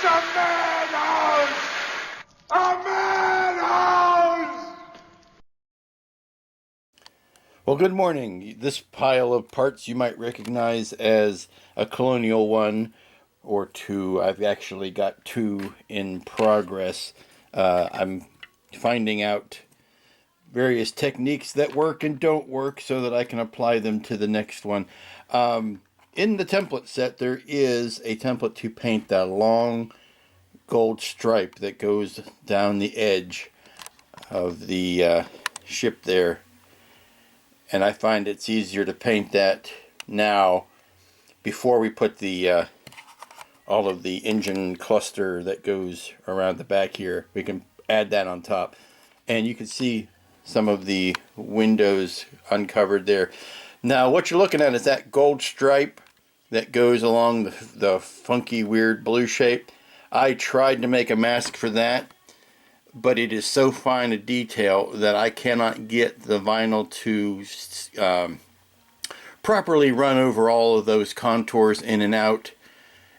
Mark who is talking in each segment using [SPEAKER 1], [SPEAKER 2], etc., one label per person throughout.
[SPEAKER 1] It's a madhouse! A madhouse!
[SPEAKER 2] Well, good morning. This pile of parts you might recognize as a Colonial One or Two. I've actually got two in progress. I'm finding out various techniques that work and don't work so that I can apply them to the next one. In the template set, there is a template to paint that long gold stripe that goes down the edge of the ship there. And I find it's easier to paint that now before we put the all of the engine cluster that goes around the back here. We can add that on top. And you can see some of the windows uncovered there. Now what you're looking at is that gold stripe that goes along the funky weird blue shape. I tried to make a mask for that, but it is so fine a detail that I cannot get the vinyl to properly run over all of those contours in and out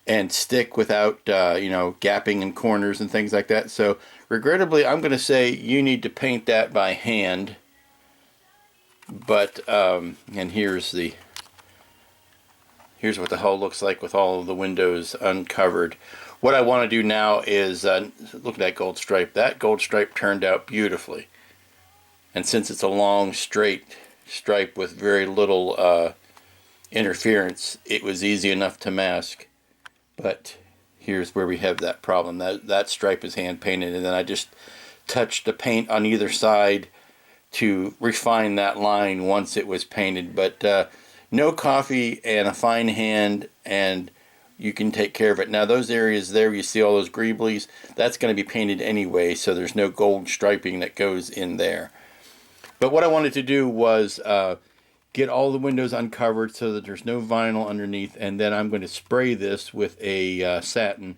[SPEAKER 2] and stick without gapping in corners and things like that. So regrettably, I'm going to say you need to paint that by hand. But and here's what the hull looks like with all of the windows uncovered. What I want to do now is look at that gold stripe. That gold stripe turned out beautifully. And since it's a long straight stripe with very little interference, it was easy enough to mask. But here's where we have that problem. That stripe is hand painted, and then I just touched the paint on either side to refine that line once it was painted. But no coffee and a fine hand, and you can take care of it. Now those areas there, you see all those greeblies, that's going to be painted anyway, so there's no gold striping that goes in there. But what I wanted to do was get all the windows uncovered so that there's no vinyl underneath, and then I'm going to spray this with a satin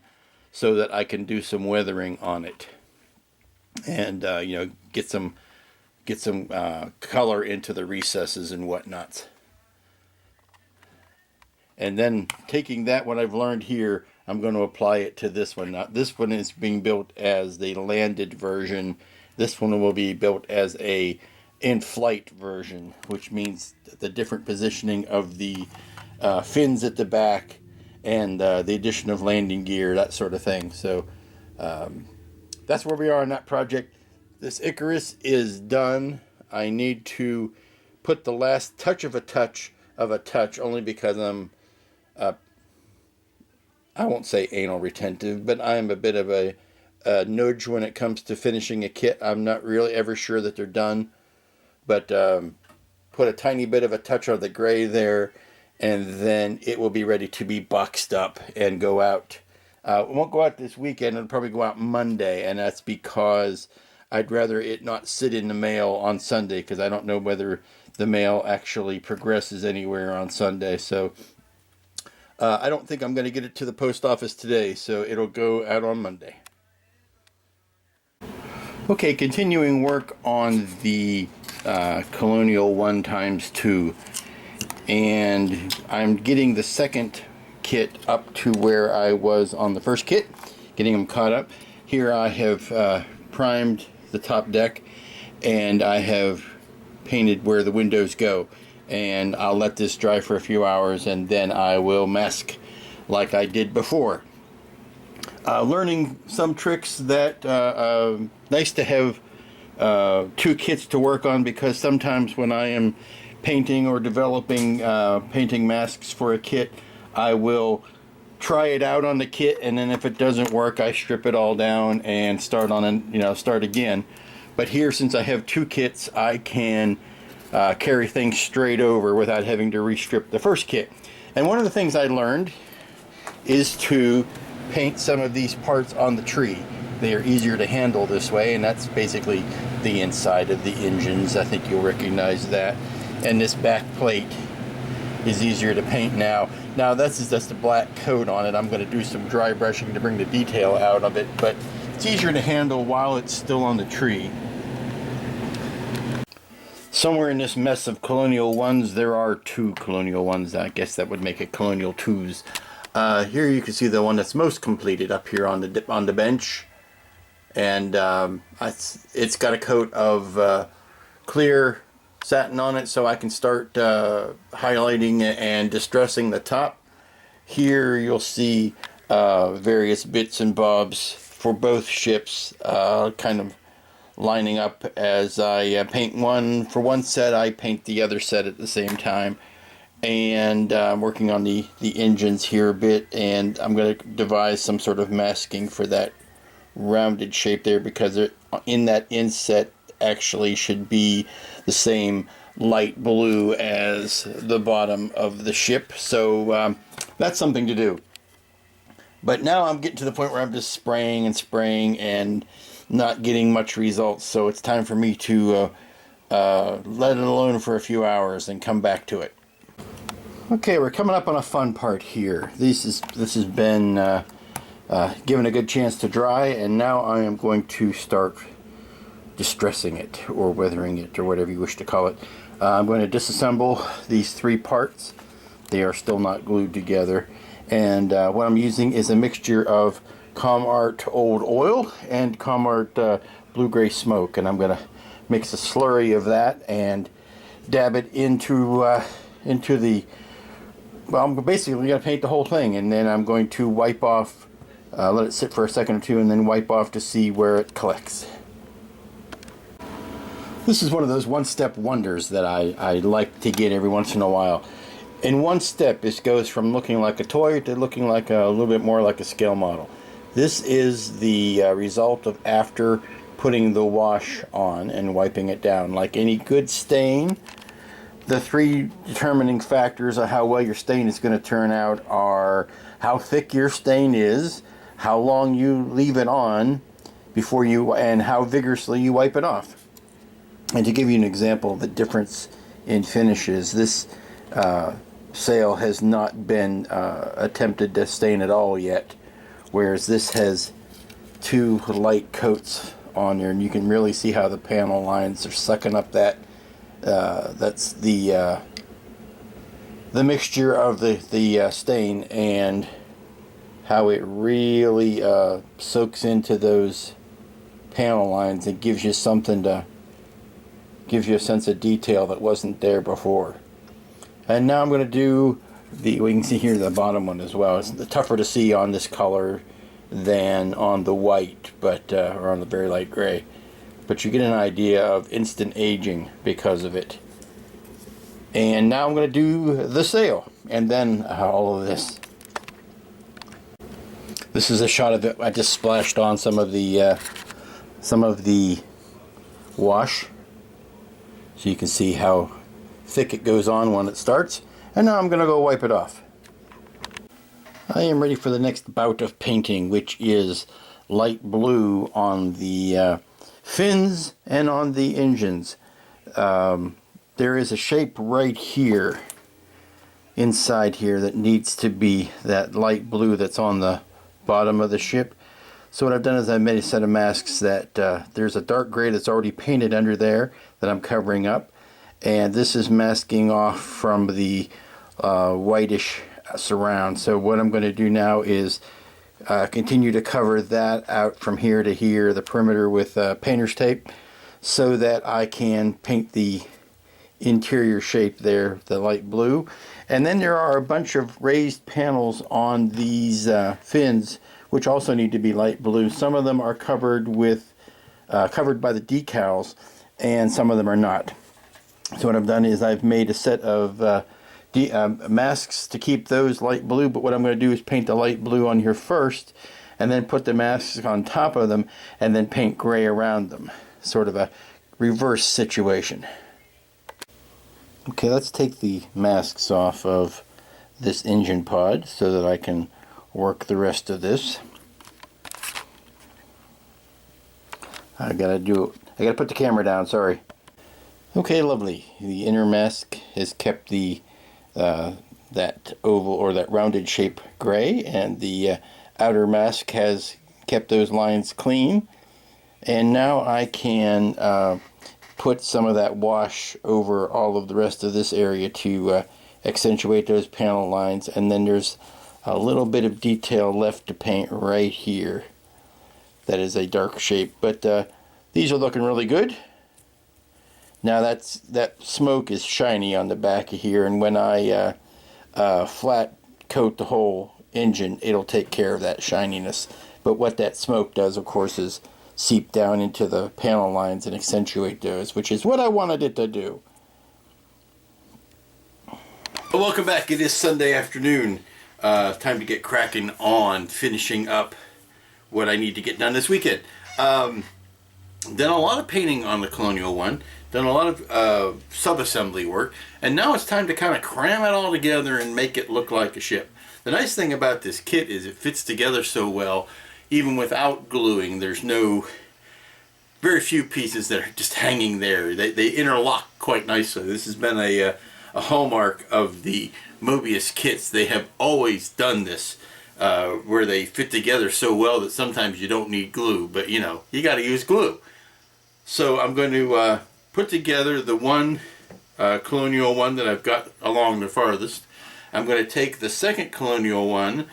[SPEAKER 2] so that I can do some weathering on it, and get some color into the recesses and whatnot. And then taking that, what I've learned here, I'm going to apply it to this one. Now, this one is being built as the landed version. This one will be built as a in-flight version, which means the different positioning of the fins at the back and the addition of landing gear, that sort of thing. So that's where we are on that project. This Icarus is done. I need to put the last touch of a touch, only because I'm I won't say anal retentive, but I am a bit of a nudge when it comes to finishing a kit. I'm not really ever sure that they're done, but put a tiny bit of a touch of the gray there, and then it will be ready to be boxed up and go out. It won't go out this weekend. It'll probably go out Monday, and that's because I'd rather it not sit in the mail on Sunday, because I don't know whether the mail actually progresses anywhere on Sunday. So I don't think I'm going to get it to the post office today, so it'll go out on Monday. Okay, continuing work on the Colonial One x2, and I'm getting the second kit up to where I was on the first kit, getting them caught up. Here I have primed the top deck, and I have painted where the windows go, and I'll let this dry for a few hours, and then I will mask like I did before. Learning some tricks that nice to have two kits to work on, because sometimes when I am painting or developing painting masks for a kit, I will try it out on the kit, and then if it doesn't work, I strip it all down and start again. But here, since I have two kits, I can carry things straight over without having to restrip the first kit. And one of the things I learned is to paint some of these parts on the tree. They are easier to handle this way, and that's basically the inside of the engines. I think you'll recognize that. And this back plate is easier to paint now. Now this is just a black coat on it. I'm going to do some dry brushing to bring the detail out of it, but it's easier to handle while it's still on the tree. Somewhere in this mess of Colonial Ones, there are two Colonial Ones. I guess that would make it Colonial Twos. Here you can see the one that's most completed up here on the bench, and it's got a coat of clear satin on it, so I can start highlighting and distressing the top. Here you'll see various bits and bobs for both ships, kind of lining up as I paint one for one set. I paint the other set at the same time, and I'm working on the engines here a bit, and I'm going to devise some sort of masking for that rounded shape there, because in that inset actually should be the same light blue as the bottom of the ship. So that's something to do. But now I'm getting to the point where I'm just spraying and spraying and not getting much results, so it's time for me to let it alone for a few hours and come back to it. Okay, we're coming up on a fun part here. This has been given a good chance to dry, and now I am going to start distressing it, or weathering it, or whatever you wish to call it. I'm going to disassemble these three parts. They are still not glued together, and what I'm using is a mixture of ComArt Old Oil and ComArt Blue-Gray Smoke, and I'm going to mix a slurry of that and dab it into the, well, I'm basically going to paint the whole thing, and then I'm going to wipe off, let it sit for a second or two, and then wipe off to see where it collects. This is one of those one-step wonders that I like to get every once in a while. In one step, it goes from looking like a toy to looking like a little bit more like a scale model. This is the result of after putting the wash on and wiping it down. Like any good stain, the three determining factors of how well your stain is going to turn out are how thick your stain is, how long you leave it on before you, and how vigorously you wipe it off. And to give you an example of the difference in finishes, this sail has not been attempted to stain at all yet, whereas this has two light coats on there, and you can really see how the panel lines are sucking up that. That's the mixture of the stain, and how it really soaks into those panel lines and gives you something to, gives you a sense of detail that wasn't there before. And now I'm going to do we can see here the bottom one as well. It's tougher to see on this color than on the white, but or on the very light gray. But you get an idea of instant aging because of it. And now I'm going to do the sail, and then all of this. This is a shot of it. I just splashed on some of the wash, so you can see how thick it goes on when it starts. And now I'm going to go wipe it off. I am ready for the next bout of painting, which is light blue on the fins and on the engines. There is a shape right here, inside here, that needs to be that light blue that's on the bottom of the ship. So what I've done is I've made a set of masks that there's a dark gray that's already painted under there that I'm covering up, and this is masking off from the whitish surround. So what I'm going to do now is continue to cover that out from here to here, the perimeter, with painter's tape, so that I can paint the interior shape there, the light blue. And then there are a bunch of raised panels on these fins, which also need to be light blue. Some of them are covered with covered by the decals, and some of them are not. So what I've done is I've made a set of masks to keep those light blue, but what I'm going to do is paint the light blue on here first, and then put the masks on top of them, and then paint gray around them. Sort of a reverse situation. Okay, let's take the masks off of this engine pod so that I can work the rest of this. I gotta put the camera down, sorry. Okay, lovely. The inner mask has kept the that oval or that rounded shape gray, and the outer mask has kept those lines clean. And now I can put some of that wash over all of the rest of this area to accentuate those panel lines. And then there's a little bit of detail left to paint right here. That is a dark shape, but these are looking really good. Now that smoke is shiny on the back of here, and when I flat coat the whole engine, it'll take care of that shininess. But what that smoke does, of course, is seep down into the panel lines and accentuate those, which is what I wanted it to do. Welcome back. It is Sunday afternoon. Time to get cracking on finishing up what I need to get done this weekend. Done a lot of painting on the Colonial One, done a lot of sub-assembly work, and now it's time to kind of cram it all together and make it look like a ship. The nice thing about this kit is it fits together so well, even without gluing. There's very few pieces that are just hanging there. They interlock quite nicely. This has been a hallmark of the Mobius kits. They have always done this, where they fit together so well that sometimes you don't need glue, but you know, you got to use glue. So I'm going to put together the one Colonial One that I've got along the farthest. I'm going to take the second Colonial One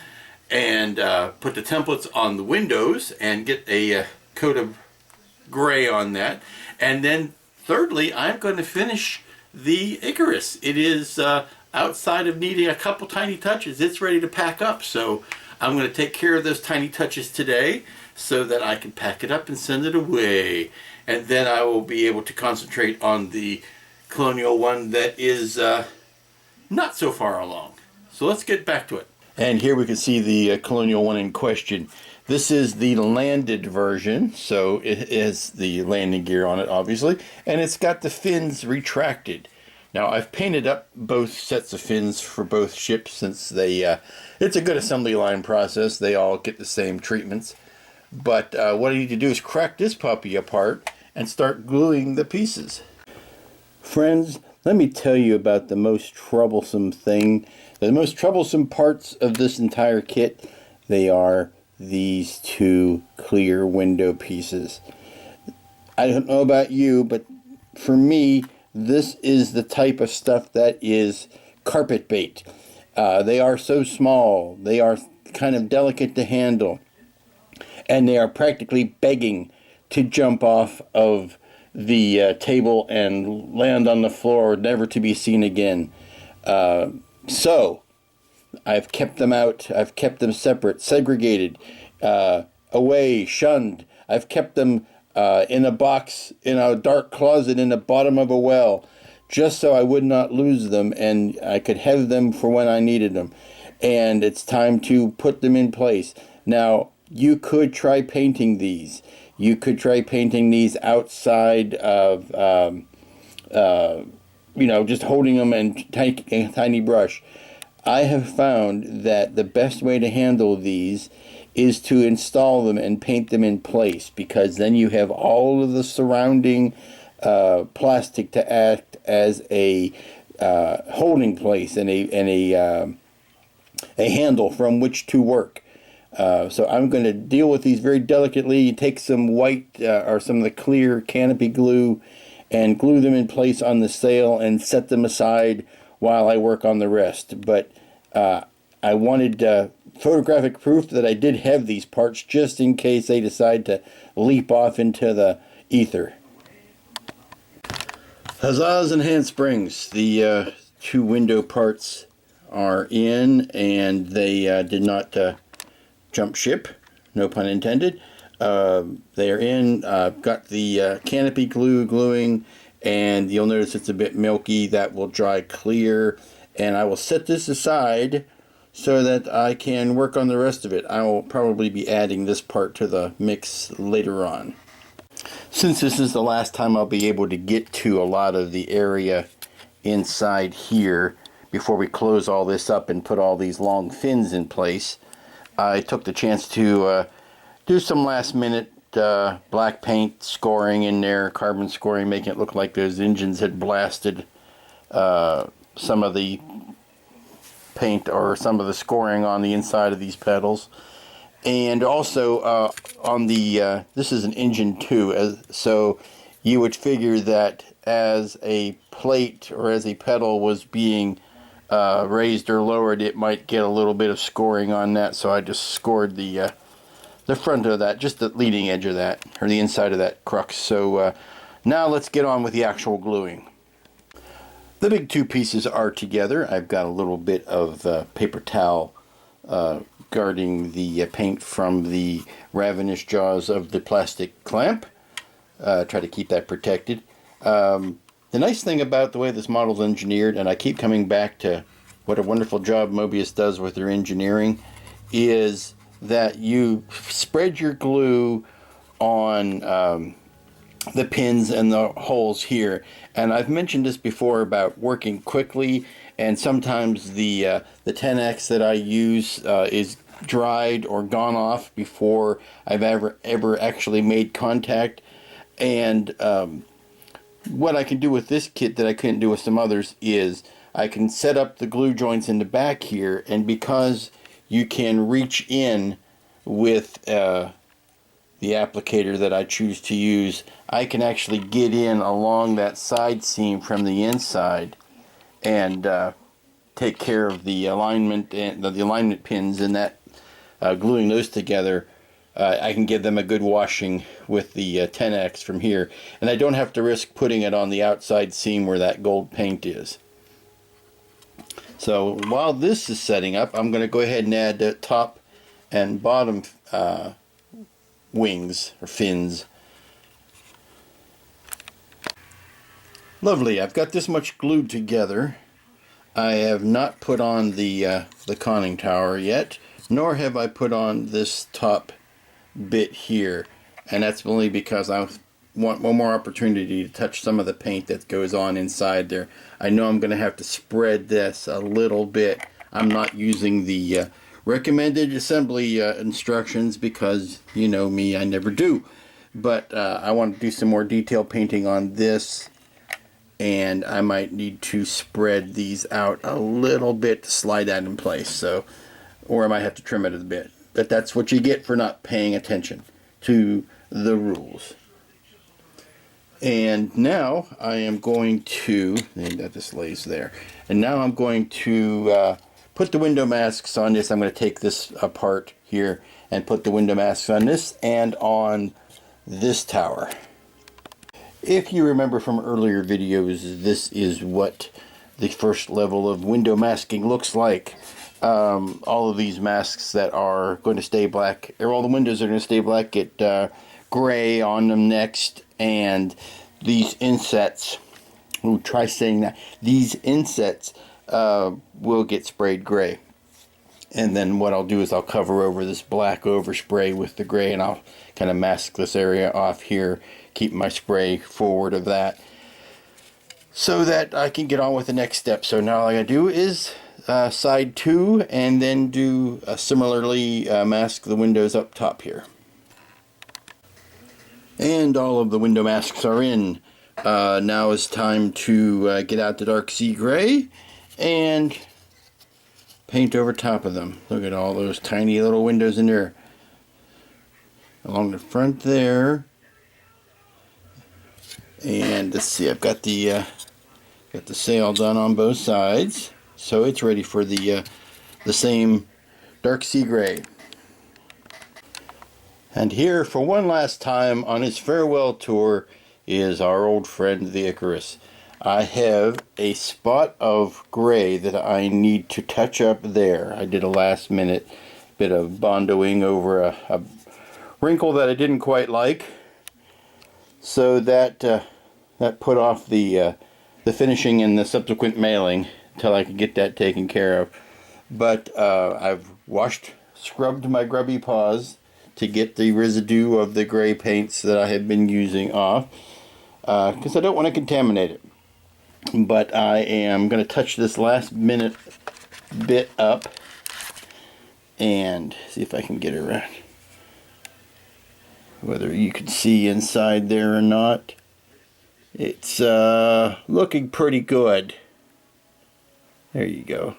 [SPEAKER 2] and put the templates on the windows and get a coat of gray on that. And then thirdly, I'm going to finish the Icarus. It is outside of needing a couple tiny touches. It's ready to pack up. So I'm going to take care of those tiny touches today so that I can pack it up and send it away. And then I will be able to concentrate on the Colonial One that is not so far along. So let's get back to it. And here we can see the Colonial One in question. This is the landed version, so it has the landing gear on it, obviously, and it's got the fins retracted. Now, I've painted up both sets of fins for both ships since they, it's a good assembly line process. They all get the same treatments. But what I need to do is crack this puppy apart and start gluing the pieces. Friends, let me tell you about the most troublesome thing. The most troublesome parts of this entire kit, they are these two clear window pieces. I don't know about you, but for me, this is the type of stuff that is carpet bait. They are so small, they are kind of delicate to handle, and they are practically begging to jump off of the table and land on the floor, never to be seen again. So I've kept them out. I've kept them separate, segregated, away, shunned. I've kept them in a box, in a dark closet in the bottom of a well, just so I would not lose them and I could have them for when I needed them. And it's time to put them in place. Now, you could try painting these. You could try painting these outside of, just holding them in a tiny brush. I have found that the best way to handle these is to install them and paint them in place, because then you have all of the surrounding plastic to act as a holding place and a handle from which to work. So I'm going to deal with these very delicately. You take some white or some of the clear canopy glue and glue them in place on the sail and set them aside while I work on the rest. But I wanted photographic proof that I did have these parts just in case they decide to leap off into the ether. Huzzahs and handsprings. The two window parts are in, and they did not jump ship, no pun intended. They are in. Got the canopy glue gluing, and you'll notice it's a bit milky. That will dry clear, and I will set this aside so that I can work on the rest of it. I will probably be adding this part to the mix later on. Since this is the last time I'll be able to get to a lot of the area inside here before we close all this up and put all these long fins in place, I took the chance to do some last minute black paint scoring in there, carbon scoring, making it look like those engines had blasted some of the paint or some of the scoring on the inside of these pedals. And also on the this is an engine 2, so you would figure that as a plate or as a pedal was being raised or lowered, it might get a little bit of scoring on that, so I just scored the front of that, just the leading edge of that, or the inside of that crux. So now let's get on with the actual gluing. The big two pieces are together. I've got a little bit of paper towel guarding the paint from the ravenous jaws of the plastic clamp. Try to keep that protected. The nice thing about the way this model is engineered, and I keep coming back to what a wonderful job Mobius does with their engineering, is that you spread your glue on the pins and the holes here. And I've mentioned this before about working quickly, and sometimes the 10X that I use is dried or gone off before I've ever actually made contact. And what I can do with this kit that I couldn't do with some others is I can set up the glue joints in the back here, and because you can reach in with the applicator that I choose to use, I can actually get in along that side seam from the inside and take care of the alignment and the alignment pins, and that gluing those together. I can give them a good washing with the 10X from here, and I don't have to risk putting it on the outside seam where that gold paint is. So while this is setting up, I'm going to go ahead and add the top and bottom wings or fins. Lovely. I've got this much glued together. I have not put on the conning tower yet, nor have I put on this top bit here, and that's only because I want one more opportunity to touch some of the paint that goes on inside there. I know I'm going to have to spread this a little bit. I'm not using the recommended assembly instructions because, you know me, I never do. But I want to do some more detail painting on this, and I might need to spread these out a little bit to slide that in place. So, or I might have to trim it a bit. But that's what you get for not paying attention to the rules. And now I am going to, and that just lays there. And now I'm going to put the window masks on this. I'm going to take this apart here and put the window masks on this and on this tower. If you remember from earlier videos, this is what the first level of window masking looks like. All of these masks that are going to stay black, or all the windows are going to stay black, get gray on them next, and these insets, try saying that, these insets will get sprayed gray. And then what I'll do is I'll cover over this black overspray with the gray, and I'll kind of mask this area off here, keep my spray forward of that, so that I can get on with the next step. So now all I gotta do is side 2, and then do similarly mask the windows up top here. And all of the window masks are in. Now is time to get out the dark sea gray and paint over top of them. Look at all those tiny little windows in there along the front there. And let's see, I've got the sail done on both sides, so it's ready for the same dark sea gray. And here, for one last time on his farewell tour, is our old friend the Icarus. I have a spot of gray that I need to touch up there. I did a last minute bit of bondoing over a wrinkle that I didn't quite like, so that that put off the finishing and the subsequent mailing until I could get that taken care of. But I've scrubbed my grubby paws to get the residue of the gray paints that I have been using off, because I don't want to contaminate it. But I am going to touch this last minute bit up and see if I can get it right. Whether you can see inside there or not, it's looking pretty good. There you go.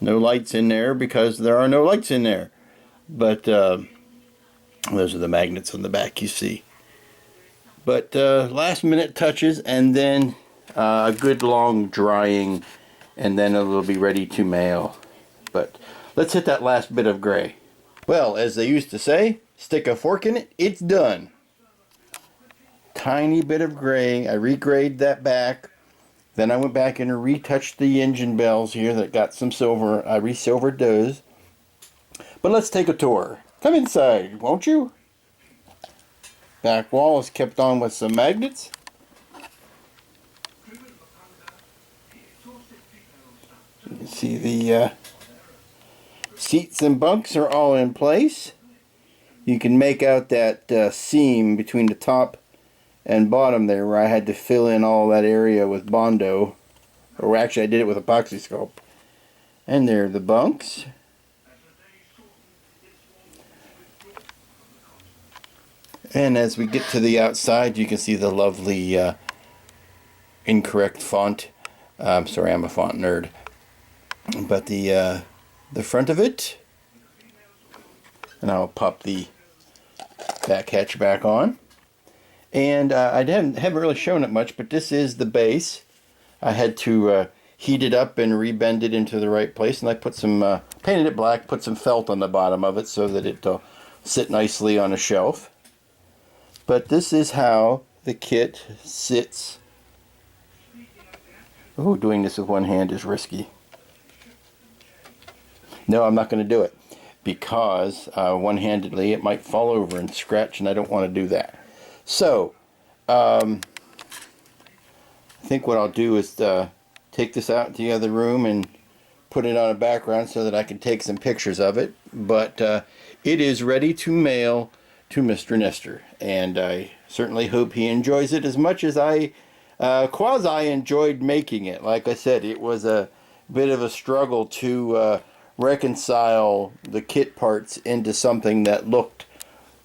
[SPEAKER 2] No lights in there because there are no lights in there. But those are the magnets on the back, you see. But last minute touches, and then a good long drying, and then it'll be ready to mail. But let's hit that last bit of gray. Well, as they used to say, stick a fork in it, it's done. Tiny bit of gray. I regrayed that back. Then I went back and retouched the engine bells here that got some silver. I resilvered those. But let's take a tour. Come inside, won't you? Back wall is kept on with some magnets. You can see the seats and bunks are all in place. You can make out that seam between the top and bottom there where I had to fill in all that area with Bondo. Or actually I did it with epoxy sculpt. And there are the bunks. And as we get to the outside, you can see the lovely incorrect font. I'm sorry, I'm a font nerd. But the front of it, and I'll pop the back hatch back on. And I haven't really shown it much, but this is the base. I had to heat it up and rebend it into the right place, and I put some painted it black, put some felt on the bottom of it so that it'll sit nicely on a shelf. But this is how the kit sits. Oh, doing this with one hand is risky. No, I'm not going to do it because one-handedly it might fall over and scratch, and I don't want to do that. So, I think what I'll do is take this out to the other room and put it on a background so that I can take some pictures of it. But it is ready to mail to Mr. Nestor, and I certainly hope he enjoys it as much as I quasi enjoyed making it. Like I said, it was a bit of a struggle to reconcile the kit parts into something that looked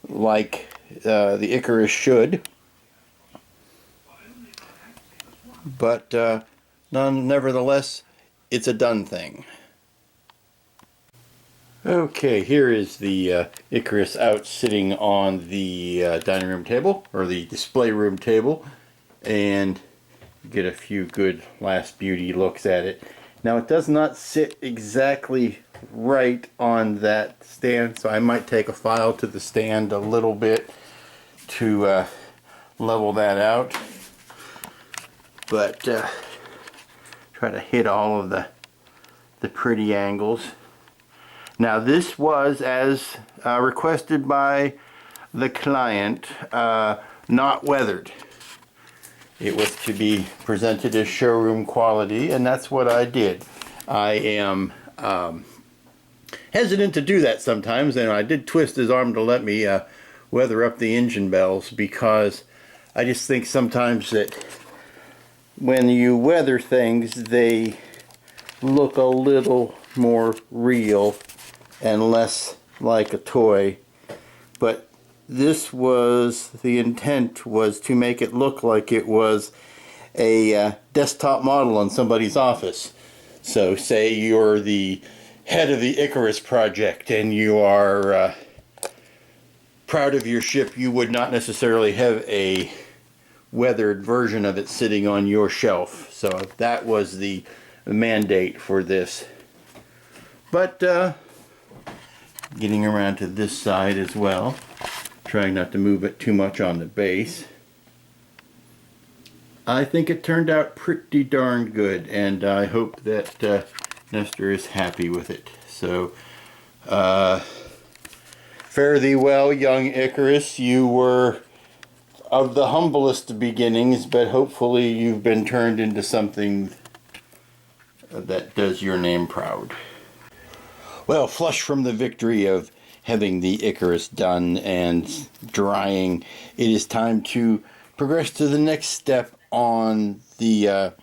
[SPEAKER 2] like the Icarus should, but nevertheless, it's a done thing. Okay, here is the Icarus out sitting on the dining room table, or the display room table, and get a few good last beauty looks at it. Now it does not sit exactly right on that stand, so I might take a file to the stand a little bit to level that out, but try to hit all of the pretty angles. Now this was, as requested by the client, not weathered. It was to be presented as showroom quality, and that's what I did. I am hesitant to do that sometimes, and I did twist his arm to let me weather up the engine bells, because I just think sometimes that when you weather things, they look a little more real and less like a toy. But this was, the intent was to make it look like it was a desktop model in somebody's office. So say you're the head of the Icarus project and you are proud of your ship, you would not necessarily have a weathered version of it sitting on your shelf. So that was the mandate for this. But getting around to this side as well, trying not to move it too much on the base. I think it turned out pretty darn good, and I hope that Nestor is happy with it. So, fare thee well, young Icarus. You were of the humblest beginnings, but hopefully you've been turned into something that does your name proud. Well, flush from the victory of having the Icarus done and drying, it is time to progress to the next step on the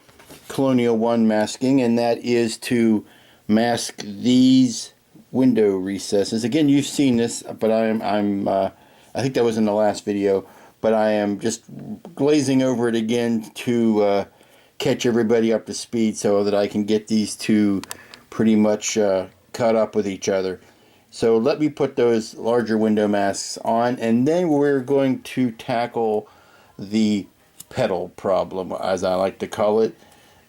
[SPEAKER 2] Colonial One masking, and that is to mask these window recesses. Again, you've seen this, but I think that was in the last video, but I am just glazing over it again to catch everybody up to speed so that I can get these two pretty much cut up with each other. So let me put those larger window masks on, and then we're going to tackle the pedal problem, as I like to call it.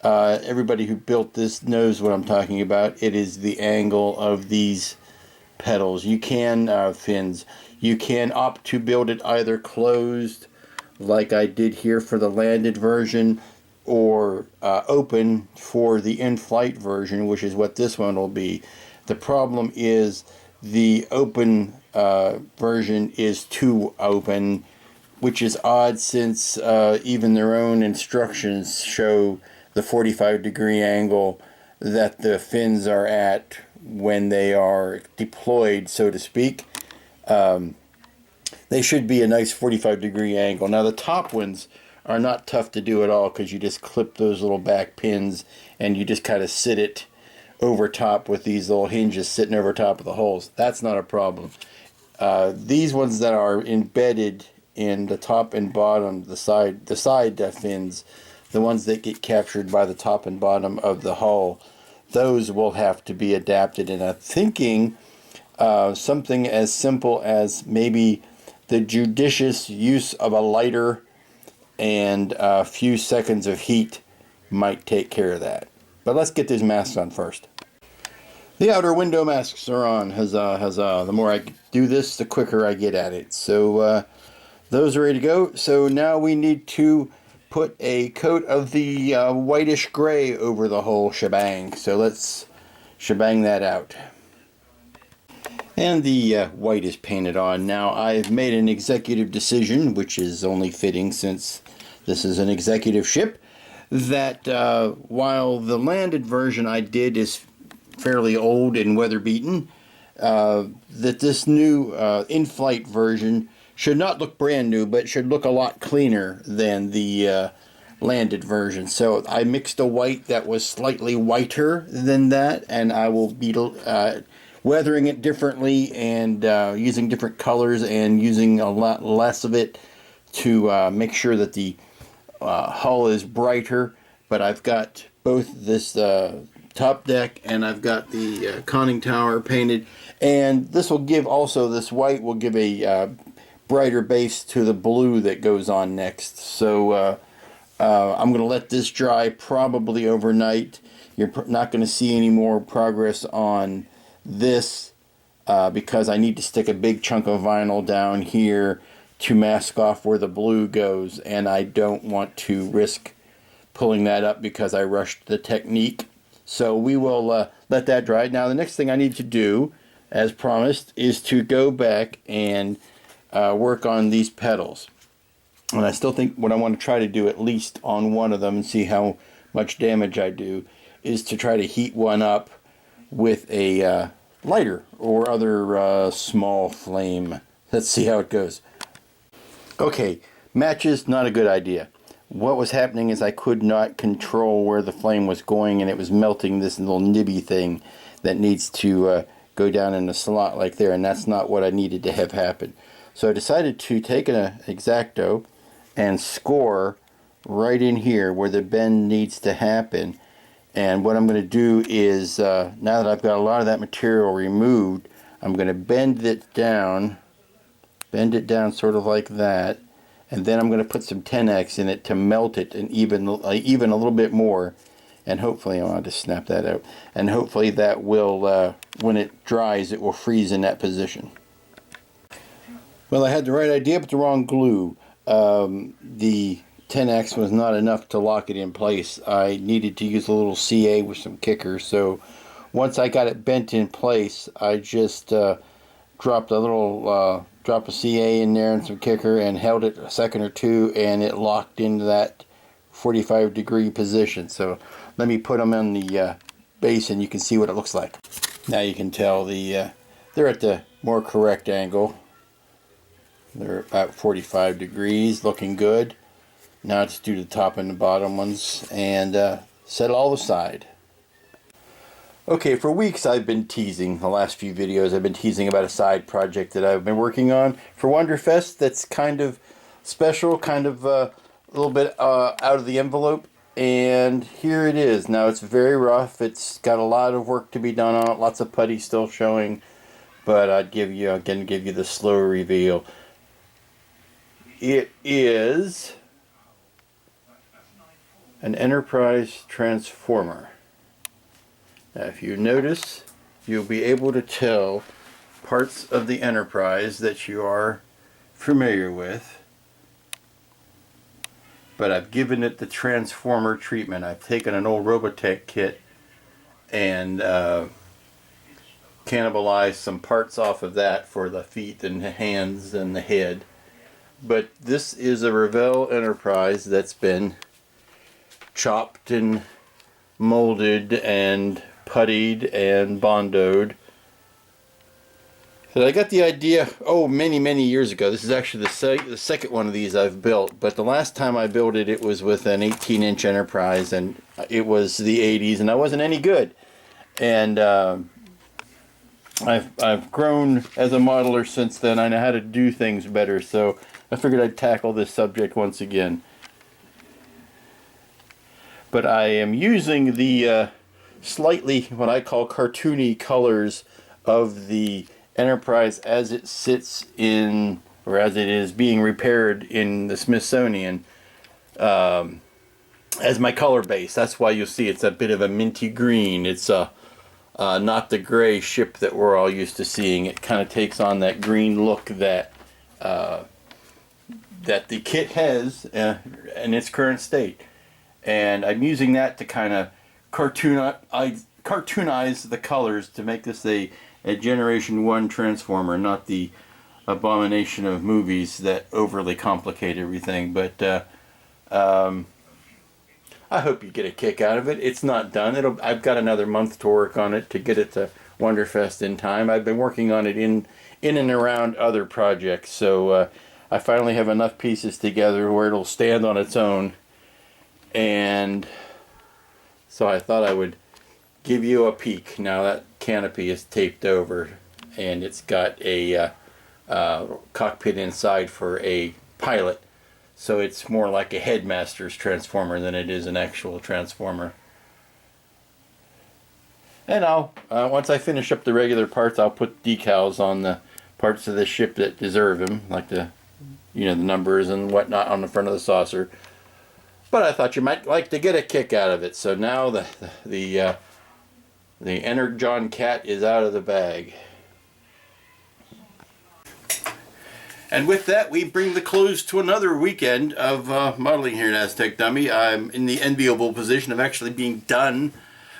[SPEAKER 2] Everybody who built this knows what I'm talking about. It is the angle of these pedals. You can, fins, you can opt to build it either closed, like I did here for the landed version, or open for the in-flight version, which is what this one will be. The problem is the open version is too open, which is odd since even their own instructions show the 45-degree angle that the fins are at when they are deployed, so to speak. They should be a nice 45-degree angle. Now the top ones are not tough to do at all, because you just clip those little back pins and you just kind of sit it over top with these little hinges sitting over top of the holes. That's not a problem. These ones that are embedded in the top and bottom, the side fins, the ones that get captured by the top and bottom of the hull, those will have to be adapted. And I'm thinking something as simple as maybe the judicious use of a lighter and a few seconds of heat might take care of that. But let's get these masks on first. The outer window masks are on. Huzzah, huzzah. The more I do this, the quicker I get at it. So those are ready to go. So now we need to put a coat of the whitish gray over the whole shebang. So let's shebang that out. And the white is painted on. Now I've made an executive decision, which is only fitting since this is an executive ship, that while the landed version I did is fairly old and weather-beaten, that this new in-flight version should not look brand new, but should look a lot cleaner than the landed version. So I mixed a white that was slightly whiter than that, and I will be weathering it differently and using different colors and using a lot less of it to make sure that the hull is brighter. But I've got both this top deck and I've got the conning tower painted, and this will give also, this white will give a brighter base to the blue that goes on next. So I'm going to let this dry probably overnight. You're not going to see any more progress on this because I need to stick a big chunk of vinyl down here to mask off where the blue goes, and I don't want to risk pulling that up because I rushed the technique. So we will let that dry. Now the next thing I need to do, as promised, is to go back and work on these pedals. And I still think what I want to try to do, at least on one of them, and see how much damage I do, is to try to heat one up with a lighter or other small flame. Let's see how it goes. Okay, matches, not a good idea. What was happening is I could not control where the flame was going, and it was melting this little nibby thing that needs to go down in the slot like there, and that's not what I needed to have happen. So I decided to take an X-Acto and score right in here where the bend needs to happen. And what I'm going to do is, now that I've got a lot of that material removed, I'm going to bend it down sort of like that, and then I'm going to put some 10X in it to melt it and even a little bit more, and hopefully I'll just snap that out, and hopefully that will, when it dries, it will freeze in that position. Well, I had the right idea but the wrong glue. The 10X was not enough to lock it in place. I needed to use a little CA with some kicker. So once I got it bent in place, I just dropped a little drop of CA in there and some kicker and held it a second or two, and it locked into that 45-degree position. So let me put them on the base and you can see what it looks like. Now you can tell they're at the more correct angle. They're about 45 degrees, looking good. Now just do the top and the bottom ones and set it all aside. Okay, for weeks I've been teasing, the last few videos I've been teasing about a side project that I've been working on for Wonderfest that's kind of special, kind of a little bit out of the envelope, and here it is. Now it's very rough, it's got a lot of work to be done on it, lots of putty still showing, but I'd give you the slow reveal. It is an Enterprise transformer. Now if you notice, you'll be able to tell parts of the Enterprise that you are familiar with, but I've given it the transformer treatment. I've taken an old Robotech kit and cannibalized some parts off of that for the feet and the hands and the head. But this is a Revell Enterprise that's been chopped and molded and puttied and bondoed. So I got the idea, many years ago. This is actually the second one of these I've built. But the last time I built it, it was with an 18-inch Enterprise, and it was the 80s, and I wasn't any good. And I've grown as a modeler since then. I know how to do things better, so I figured I'd tackle this subject once again. But I am using the slightly, what I call cartoony colors of the Enterprise as it sits in, or as it is being repaired in the Smithsonian, as my color base. That's why you'll see it's a bit of a minty green. It's not the gray ship that we're all used to seeing. It kind of takes on that green look that that the kit has in its current state. And I'm using that to kind of cartoonize the colors to make this a Generation 1 transformer, not the abomination of movies that overly complicate everything. But I hope you get a kick out of it. It's not done. I've got another month to work on it to get it to Wonderfest in time. I've been working on it in and around other projects, so I finally have enough pieces together where it'll stand on its own. And so I thought I would give you a peek. Now that canopy is taped over, and it's got a cockpit inside for a pilot, so it's more like a headmaster's transformer than it is an actual transformer. And I'll once I finish up the regular parts, I'll put decals on the parts of the ship that deserve them, like the numbers and whatnot on the front of the saucer. But I thought you might like to get a kick out of it. So now the Energon cat is out of the bag. And with that, we bring the close to another weekend of modeling here at Aztec Dummy. I'm in the enviable position of actually being done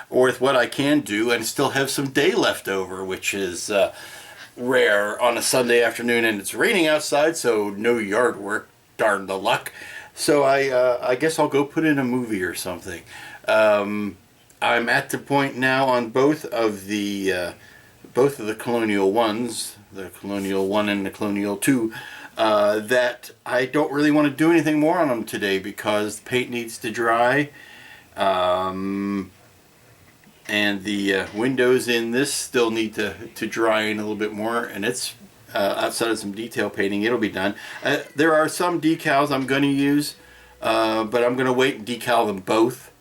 [SPEAKER 2] with what I can do and still have some day left over, which is rare on a Sunday afternoon, and it's raining outside, so no yard work, darn the luck. So I guess I'll go put in a movie or something. I'm at the point now on both of the Colonial Ones, the Colonial One and the Colonial Two, that I don't really want to do anything more on them today because the paint needs to dry, and the windows in this still need to dry in a little bit more, and it's outside of some detail painting, it'll be done. There are some decals I'm going to use, but I'm going to wait and decal them both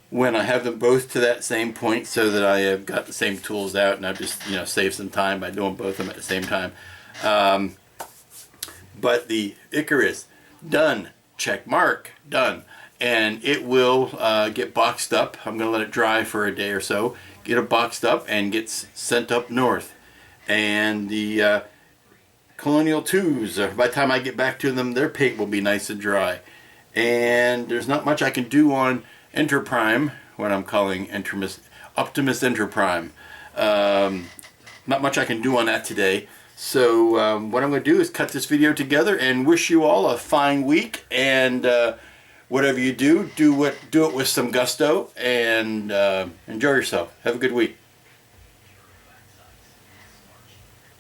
[SPEAKER 2] when I have them both to that same point, so that I have got the same tools out, and I've just save some time by doing both of them at the same time. But the Icarus, done, check mark, done, and it will get boxed up. I'm going to let it dry for a day or so, get it boxed up, and gets sent up north. And the Colonial 2s, by the time I get back to them, their paint will be nice and dry. And there's not much I can do on Enterprime, what I'm calling Optimus Enterprime. Not much I can do on that today. So what I'm going to do is cut this video together and wish you all a fine week. And whatever you do, do it with some gusto, and enjoy yourself. Have a good week.